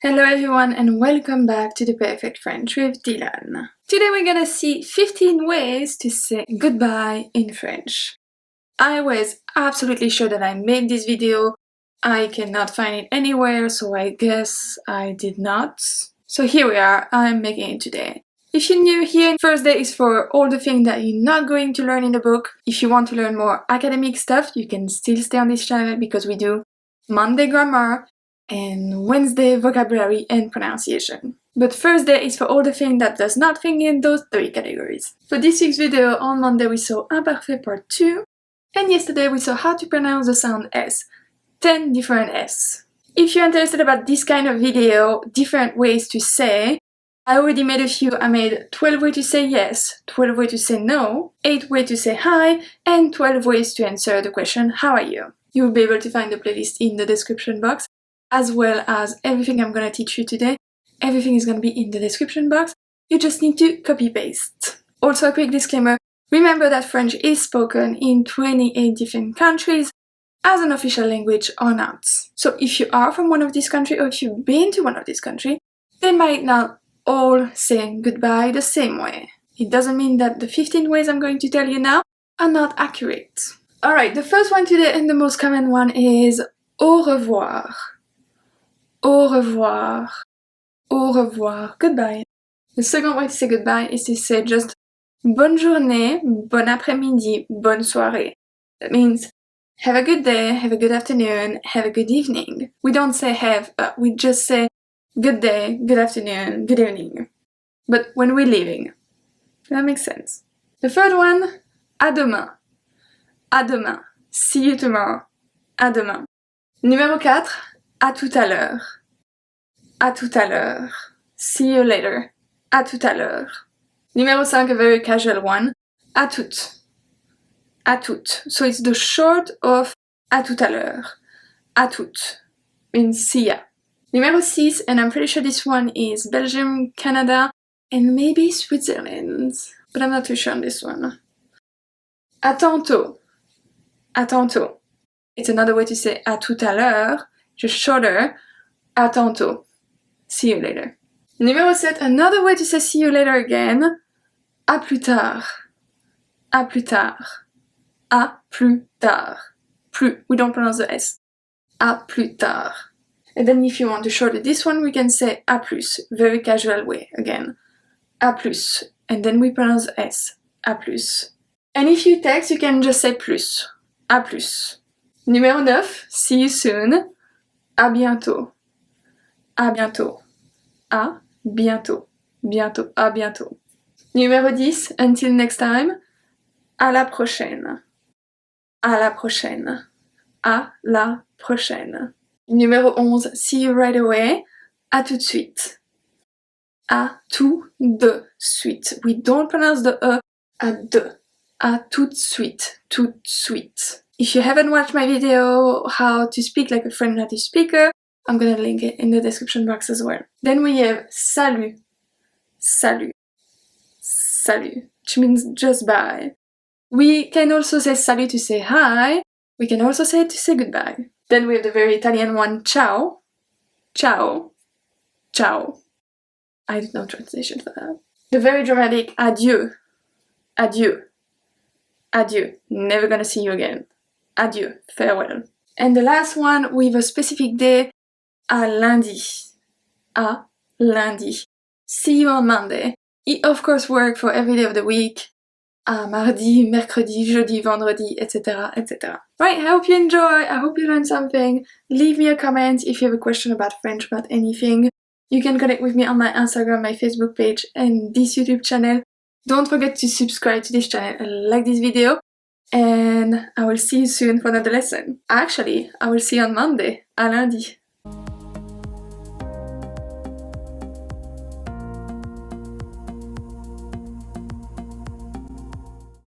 Hello everyone and welcome back to The Perfect French with Dylane. Today we're gonna see 15 ways to say goodbye in French. I was absolutely sure that I made this video. I cannot find it anywhere, so I guess I did not. So here we are, I'm making it today. If you're new here, first day is for all the things that you're not going to learn in the book. If you want to learn more academic stuff, you can still stay on this channel because we do Monday grammar and Wednesday vocabulary and pronunciation. But Thursday is for all the things that does not fit in those three categories. For this week's video, on Monday we saw Imparfait Part 2, and yesterday we saw how to pronounce the sound S. 10 different S. If you're interested about this kind of video, different ways to say, I already made a few. I made 12 ways to say yes, 12 ways to say no, 8 ways to say hi, and 12 ways to answer the question, how are you? You will be able to find the playlist in the description box, as well as everything I'm gonna teach you today. Everything is gonna be in the description box. You just need to copy-paste. Also a quick disclaimer, remember that French is spoken in 28 different countries as an official language or not. So if you are from one of these countries or if you've been to one of these countries, they might not all say goodbye the same way. It doesn't mean that the 15 ways I'm going to tell you now are not accurate. Alright, the first one today and the most common one is au revoir. Au revoir. Au revoir. Goodbye. The second way to say goodbye is to say just bonne journée, bon après-midi, bonne soirée. That means have a good day, have a good afternoon, have a good evening. We don't say have, but we just say good day, good afternoon, good evening. But when we're leaving. That makes sense. The third one, à demain. À demain. See you tomorrow. À demain. Numéro 4, à tout à l'heure. À tout à l'heure. See you later. À tout à l'heure. Numéro 5, a very casual one. À toute. À toute. So it's the short of à tout à l'heure. À toute. Means see ya. Numéro 6, and I'm pretty sure this one is Belgium, Canada, and maybe Switzerland. But I'm not too sure on this one. À tantôt. À tantôt. It's another way to say à tout à l'heure, just shorter. À tantôt. See you later. Numéro 7, another way to say see you later again. À plus tard. À plus tard. À plus tard. Plus. We don't pronounce the S. À plus tard. And then if you want to shorten this one, we can say à plus. Very casual way again. À plus. And then we pronounce the S. À plus. And if you text, you can just say plus. À plus. Numéro 9, see you soon. À bientôt. À bientôt. À bientôt. Bientôt. À bientôt. Numéro 10, until next time. À la prochaine. À la prochaine. À la prochaine. Numéro 11, see you right away. À tout de suite. À tout de suite. We don't pronounce the E. À de. À tout de suite. Tout de suite. If you haven't watched my video, how to speak like a French native speaker, I'm gonna link it in the description box as well. Then we have salut. Salut. Salut. Which means just bye. We can also say salut to say hi. We can also say it to say goodbye. Then we have the very Italian one, ciao. Ciao. Ciao. I did no translation for that. The very dramatic adieu. Adieu. Adieu. Never gonna see you again. Adieu. Farewell. And the last one with a specific day, à lundi. À lundi. See you on Monday. It of course works for every day of the week. À mardi, mercredi, jeudi, vendredi, etc., etc. Right, I hope you enjoy. I hope you learned something. Leave me a comment if you have a question about French, about anything. You can connect with me on my Instagram, my Facebook page, and this YouTube channel. Don't forget to subscribe to this channel and like this video. And I will see you soon for another lesson. Actually, I will see you on Monday. À lundi.